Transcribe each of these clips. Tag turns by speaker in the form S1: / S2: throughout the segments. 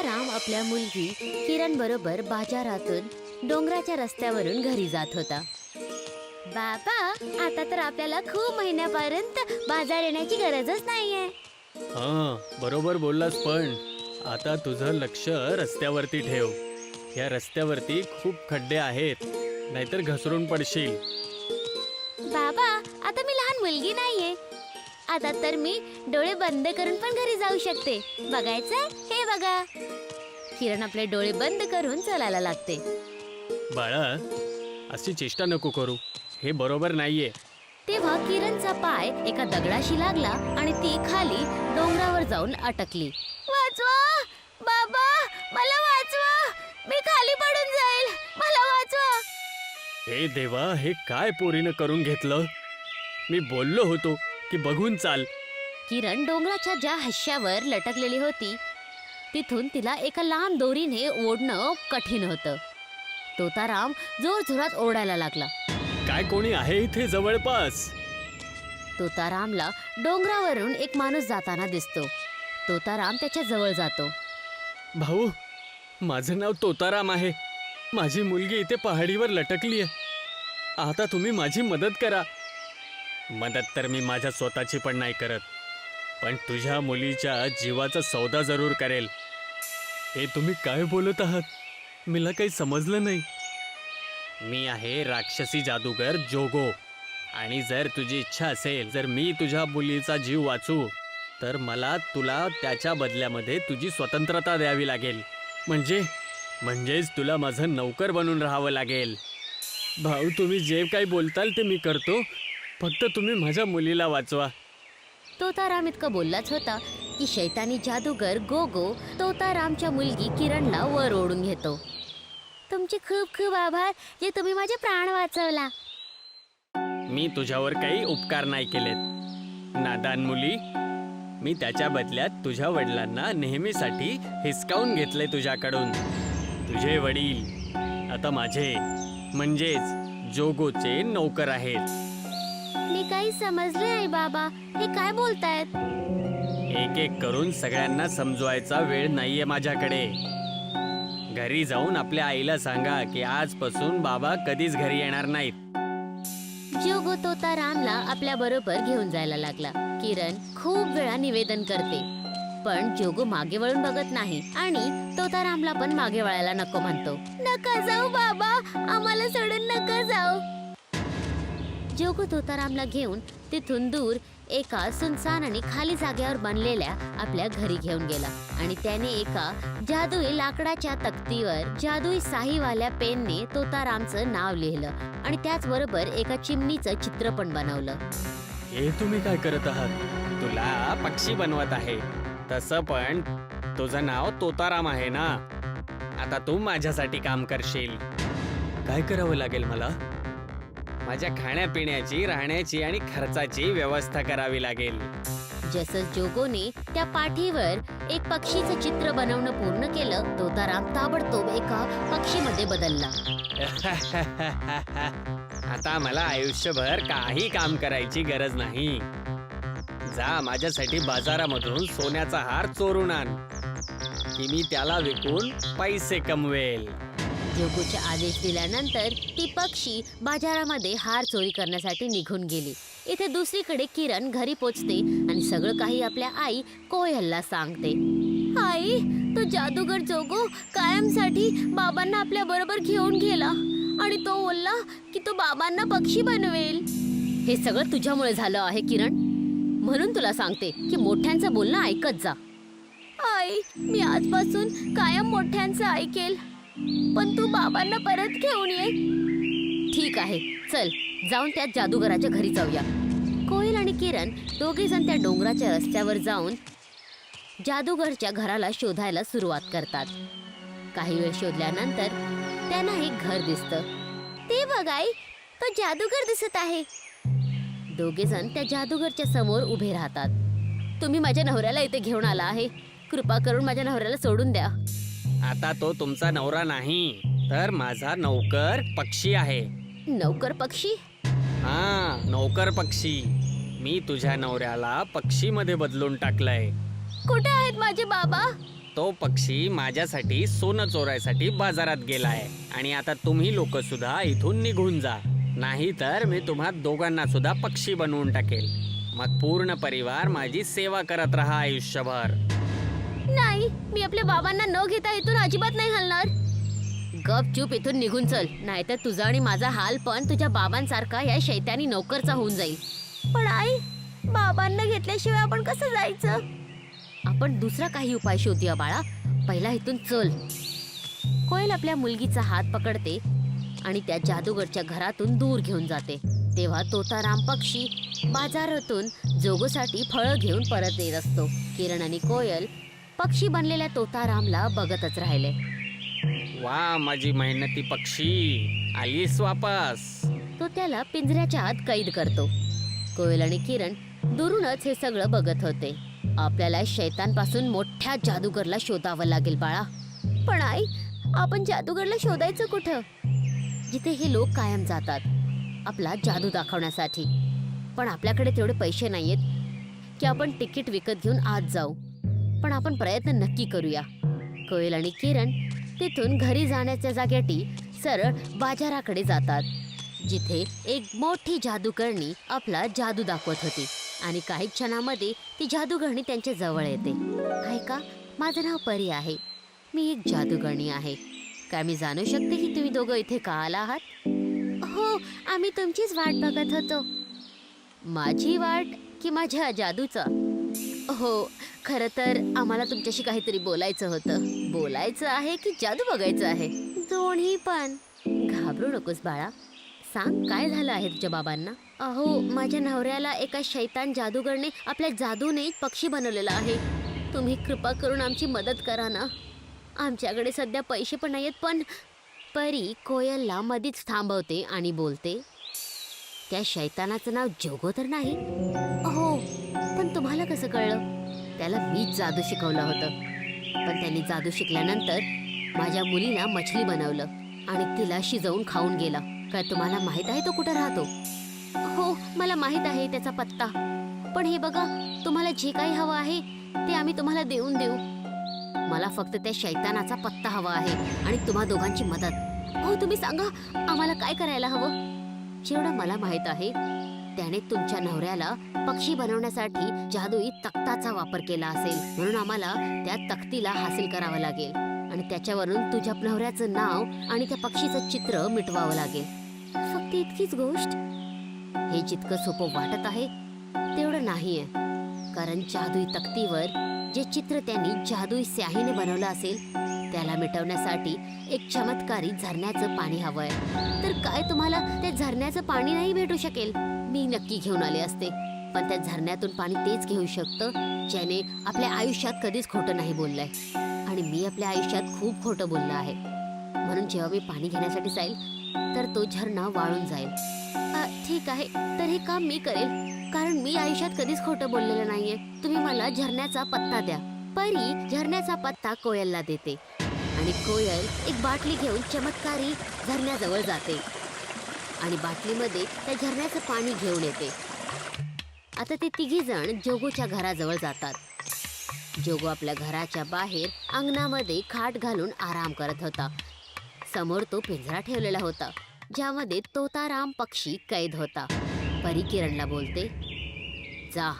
S1: तोताराम आपल्या मुलगी किरण बरोबर बाजारातून डोंगराच्या रस्त्यावरून घरी जात होता. बाबा, आता तर आपल्याला खूप महिन्यापर्यंत बाजार येण्याची गरजच नाहीये.
S2: बरोबर बोललास, पण आता तुझं लक्ष रस्त्यावरती ठेव. या रस्त्यावरती खूप खड्डे आहेत, नाहीतर घसरून पडशील.
S1: बाबा, आता मी लहान मुलगी नाहीये. आता तर मी डोळे बंद करून पण घरी जाऊ शकते. बघायचंय? हे बघा. किरण आपले डोळे बंद करून चालायला लागते.
S2: बाळा, अशी चेष्टा नको करू, हे बरोबर नाहीये.
S1: तेव्हा किरणचा पाय एका दगडाशी लागला आणि ती खाली डोंगरावर जाऊन अटकली. वाचवा बाबा, मला वाचवा, मी खाली पडून जाईल, मला वाचवा.
S2: हे देवा, हे काय पोरीनं करून घेतलं. मी बोललो होतो की बघून चाल.
S1: किरण डोंगराच्या ज्या हश्यावर लटकलेली होती तिथून तिला एका लांब दोरीने ओढणं कठीण होतं. तोताराम जोरजोरात ओरडायला लागला.
S2: काय कोणी आहे इथे जवळपास?
S1: तोतारामला डोंगरावरून एक माणूस जाताना दिसतो. तोताराम त्याच्या जवळ जातो.
S2: भाऊ, माझं नाव तोताराम आहे. माझी मुलगी इथे पहाडीवर लटकली आहे. आता तुम्ही माझी मदत करा. मदत तर मी माझ्या स्वतःची पण नाही करत, पण तुझ्या मुलीच्या जीवाचा सौदा जरूर करेल. हे तुम्ही काय बोलत आहात? मला काही समजलं नाही. मी आहे राक्षसी जादूगर जोगो, आणि जर तुझी इच्छा असेल, जर मी तुझ्या मुलीचा जीव वाचू, तर मला तुला त्याच्या बदल्यामध्ये तुझी स्वतंत्रता द्यावी लागेल. म्हणजेच तुला माझं नौकर बनून राहावं लागेल. भाऊ, तुम्ही जे काही बोलताल ते मी करतो, फक्त तुम्ही माझ्या मुलीला वाचवा.
S1: तोताराम इतकं बोललाच होता की शैतानी जादूगर गोगो तोतारामच्या मुलगी किरणला वर ओढून घेतो. तुमचे खूप खूप आभार, जे तुम्ही माझे प्राण वाचवला.
S2: मी तुझ्यावर काही उपकार नाही केलेत, नादान मुली. मी त्याच्या बदल्यात तुझ्या वडिलांना नेहमीसाठी हिसकावून घेतले तुझ्याकडून. तुझे वडील आता माझे, म्हणजेच जोगोचे नौकर आहेत.
S1: मी काही समजले नाही बाबा, हे काय बोलतायत?
S2: एक एक करून सगळ्यांना समजवायचा वेळ नाहीये माझ्याकडे. घरी जाऊन आपल्या आईला सांगा की आजपासून बाबा कधीच घरी येणार नाहीत.
S1: जोगो तोतारामला आपल्या बरोबर घेऊन जायला लागला. किरण खूप वेळा निवेदन करते, पण जोगो मागे वळून बघत नाही आणि तोतारामला पण मागे वळायला नको म्हणतो. नका जाऊ बाबा, आम्हाला सोडून नका जाऊ. जोगो तोतारामला घेऊन तिथून दूर एका सुनसान आणि खाली जागेवर बनलेल्या आपल्या घरी घेऊन गेला आणि त्याने एका जादुई लाकडाच्या तक्तीवर जादुई साहीवाल्या पेनने तोतारामचं नाव लिहिलं आणि त्याचबरोबर एका चिमणीचं चित्र पण बनवलं.
S2: हे तुम्ही काय करत आहात? तुला पक्षी बनवत आहे. तसं पण तुझं नाव तोताराम आहे ना. आता तू माझ्यासाठी काम करशील. काय करावं लागेल मला? माझ्या खाण्यापिण्याची, राहण्याची आणि खर्चाची व्यवस्था करावी लागेल.
S1: जसं जोगोने त्या पाठीवर एक पक्षीचं चित्र बनवणं पूर्ण केलं, तोताराम ताबडतोब एका पक्षीमध्ये बदलला.
S2: आता मला आयुष्यभर काही काम करायची गरज नाही. जा, माझ्यासाठी बाजारामधून सोन्याचा हार चोरून आण, की मी त्याला विकून पैसे कमवेल.
S1: जोगोचे आदेश दिल्यानंतर ती पक्षी बाजारामध्ये हार चोरी करण्यासाठी निघून गेली. इथे दुसरीकडे किरण घरी पोचते आणि सगळं काही आपल्या आई कोयलला सांगते. आई, तो जादूगर जोगो कायमसाठी बाबांना आपल्या बरोबर घेऊन गेला आणि तो बोलला की तो बाबांना पक्षी बनवेल. हे सगळं तुझ्यामुळे झालं आहे किरण, म्हणून तुला सांगते की मोठ्यांचं बोलणं ऐकत जा. आई, मी आजपासून कायम मोठ्यांचं ऐकेल, पण तू बाबांना परत घेऊन ये. ठीक आहे, चल जाऊन त्या जादूगराच्या घरी जाऊया. कोयल आणि किरण दोघे जण त्या डोंगराच्या रस्त्यावर जाऊन जादूगरच्या घराला शोधायला सुरुवात करतात. काही वेळ शोधल्यानंतर त्यांना एक घर दिसतं. ते बघाई, तो जादूगर दिसत आहे. दोघे जण त्या जादूगरच्या समोर उभे राहतात. तुम्ही माझ्या नवऱ्याला इथे घेऊन आला आहे, कृपा करून माझ्या नवऱ्याला सोडून द्या.
S2: आता तो तुमचा नवरा नाही, तर माझा नौकर पक्षी आहे.
S1: नौकर पक्षी?
S2: हा, नौकर पक्षी. मी तुझ्या नवऱ्याला पक्षीमध्ये बदलून टाकलंय.
S1: कुठे आहेत माझे बाबा?
S2: तो पक्षी माझ्यासाठी सोनं चोरायसाठी बाजारात गेलाय आणि आता तुम्ही लोक सुद्धा इथून निघून जा, नाही तर मी तुम्हा दोघांना सुद्धा पक्षी बनवून टाकेल. मग पूर्ण परिवार माझी सेवा करत राहा आयुष्यभर.
S1: नाही, मी आपल्या बाबांना न घेता इथून अजिबात नाही हलणार. गपचूप इथून निघून चल, नाहीतर तुझा आणि माझा हाल पण तुझ्या बाबांसारखा या शैतानी नोकरचा होऊन जाईल. पण आई, बाबांना घेतल्याशिवाय आपण कसं जायचं? आपण दुसरा काही उपाय शोधूया बाळा. पहिला इथून चल. कोयल आपल्या मुलगीचा हात पकडते आणि त्या जादूगरच्या घरातून दूर घेऊन जाते. तेव्हा तोताराम पक्षी बाजारातून जोगोसाठी फळं घेऊन परत येत असतो. किरण आणि कोयल पक्षी बनलेल्या तोतारामला बघतच राहिले.
S2: वा, माझी मेहनती पक्षी आलीस वापस.
S1: तो त्याला पिंजऱ्याच्या आत कैद करतो. कोयल आणि किरण दुरूनच हे सगळं बघत होते. आपल्याला शैतानपासून मोठ्या जादूगरला शोधावं लागेल बाळा. पण आई, आपण जादूगरला शोधायचं कुठं? जिथे हे लोक कायम जातात आपला जादू दाखवण्यासाठी. पण आपल्याकडे तेवढे पैसे नाहीयेत की आपण तिकीट विकत घेऊन आत जाऊ. पण आपण प्रयत्न नक्की करूया. कोयल आणि किरण तिथून घरी जाण्याच्या जागेटी सरळ बाजाराकडे जातात, जिथे एक मोठी जादूगरणी आपला जादू दाखवत होती. आणि काही क्षणामध्ये ती जादूगरणी त्यांच्या जवळ येते. ऐका, माझं नाव परी आहे. मी एक जादूगरणी आहे. काय मी जाणू शकते की तुम्ही दोघं इथे का आला आहात? हो, आम्ही तुमचीच वाट बघत होतो. माझी वाट की माझ्या जादूचा? हो, खरं तर आम्हाला तुमच्याशी काहीतरी बोलायचं होतं. बोलायचं आहे की जादू बघायचं आहे? दोन्ही पण. घाबरू नकोस बाळा, सांग काय झालं आहे तुझ्या बाबांना? अहो, माझ्या नवऱ्याला एका शैतान जादूगरने आपल्या जादूने पक्षी बनवलेला आहे. तुम्ही कृपा करून आमची मदत करा ना. आमच्याकडे सध्या पैसे पण नाहीत. पण परी कोयलला मधीच थांबवते आणि बोलते, त्या शैतानाचं नाव जोगो तर नाही? हो, पण तुम्हाला कसं कळलं? त्याला मीच जादू शिकवलं होतं. पण त्यांनी जादू शिकल्यानंतर माझ्या मुलीला मछली बनवलं आणि तिला शिजवून खाऊन गेला. काय तुम्हाला माहित आहे तो कुठे राहतो? हो, मला माहित आहे त्याचा पत्ता. पण हे बघा, तुम्हाला जे काही हवं आहे ते आम्ही तुम्हाला देऊन देऊ. मला फक्त त्या शैतानाचा पत्ता हवा आहे आणि तुम्हा दोघांची मदत. हो, तुम्ही सांगा आम्हाला काय करायला हवं? जेवढं मला माहित आहे त्याने तुमच्या नवऱ्याला पक्षी बनवण्यासाठी जादुई तख्ताचा वापर केला असेल. म्हणून आम्हाला त्या तख्तीला हासिल करावं लागेल आणि त्याच्यावरून तुझ्या नवऱ्याचं नाव आणि त्या पक्षीचं चित्र मिटवावं लागेल. फक्त इतकीच गोष्ट? हे जितकं सोपं वाटत आहे तेवढं नाहीये. कारण जादुई तख्तीवर जे चित्र त्यांनी जादुई स्याहीने बनवलं असेल त्याला मिटवण्यासाठी एक चमत्कारी झरण्याचं पाणी हवंय. तर काय तुम्हाला त्या झरण्याचं पाणी नाही भेटू शकेल? मी नक्की घेऊन आले असते. पण त्या झरण्यातून पाणी तेच घेऊ शकतं ज्याने आपल्या आयुष्यात कधीच खोटं नाही बोललंय. आणि मी आपल्या आयुष्यात खूप खोटं बोललं आहे. म्हणून जेव्हा मी पाणी घेण्यासाठी जाईल तर तो झरणा वाळून जाईल. ठीक आहे, तर हे काम मी करेल, कारण मी आयुष्यात कधीच खोटं बोललेलं नाहीये. तुम्ही मला झरण्याचा पत्ता द्या. परी झरण्याचा पत्ता कोयलला देते आणि कोयल एक बाटली घेऊन चमत्कारी झरण्याजवळ जाते आणि बाटलीमध्ये त्या झरण्याचं पाणी घेऊन येते. आता ते तिघी जण जोगोच्या घराजवळ जातात. जोगो आपल्या घराच्या बाहेर अंगणामध्ये खाट घालून आराम करत होता. समोर तो पिंजरा ठेवलेला होता ज्यामध्ये तोताराम पक्षी कैद होता. परी किरणला बोलते, जा,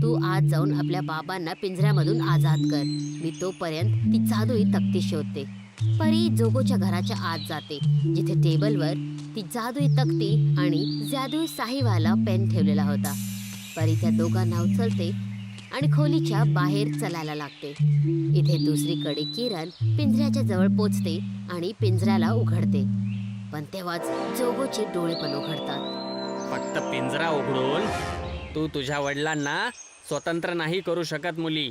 S1: तू आज जाऊन आपल्या बाबांना पिंजऱ्यामधून आजाद कर. मी तोपर्यंत ती जादुई तख्ती शोधते. परी जोगोच्या घराच्या आत जाते, जिथे टेबलवर ती जादुई तख्ती आणि जादुई साहीवाला पेन ठेवलेला होता. परी त्या दोघांना उचलते आणि खोलीच्या बाहेर चालायला लागते. इथे दुसरीकडे किरण पिंजऱ्याच्या जवळ पोचते आणि पिंजऱ्याला उघडते. पण तेव्हाच जोगोचे डोळे पण उघडतात.
S2: फक्त पिंजरा उघडून तू तुझ्या वडिलांना स्वतंत्र नाही करू शकत मुली.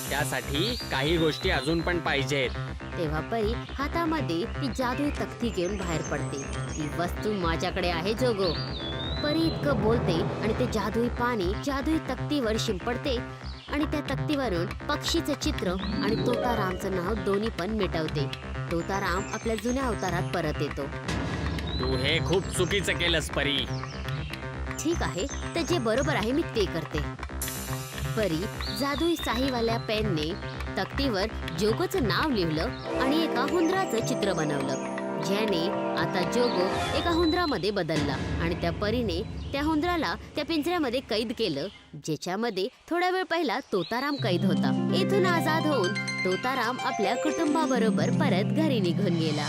S2: त्यासाठी काही गोष्टी अजून पण पाहिजेत.
S1: तेव्हा परी हातामध्ये ती जादुई तख्ती घेऊन बाहेर पडते. ती वस्तू माझ्याकडे आहे जोगो. परी इतकं बोलते आणि ते जादुई पाणी जादुई तख्तीवर शिंपडते आणि त्या तख्तीवरून पक्षीचं चित्र आणि तोतारामचं नाव दोन्ही पण मिटवते. तोताराम आपल्या जुन्या अवतारात परत येतो.
S2: तू हे खूप चुकीचं केलंस परी.
S1: ठीक आहे, तर जे बरोबर आहे मी ते करते. परी जादुई साहीवाल्या पेनने तक्तीवर जोगोचं नाव लिहिलं आणि एका हुंदराचं चित्र बनवलं, ज्याने आता जोगो एका हुंदरामध्ये बदलला आणि त्या परीने त्या हुंदराला त्या पिंजऱ्यामध्ये कैद केलं, ज्याच्यामध्ये थोडा वेळ पहिला तोताराम कैद होता. इथून आजाद होऊन तोताराम आपल्या कुटुंबाबरोबर परत घरी निघून गेला.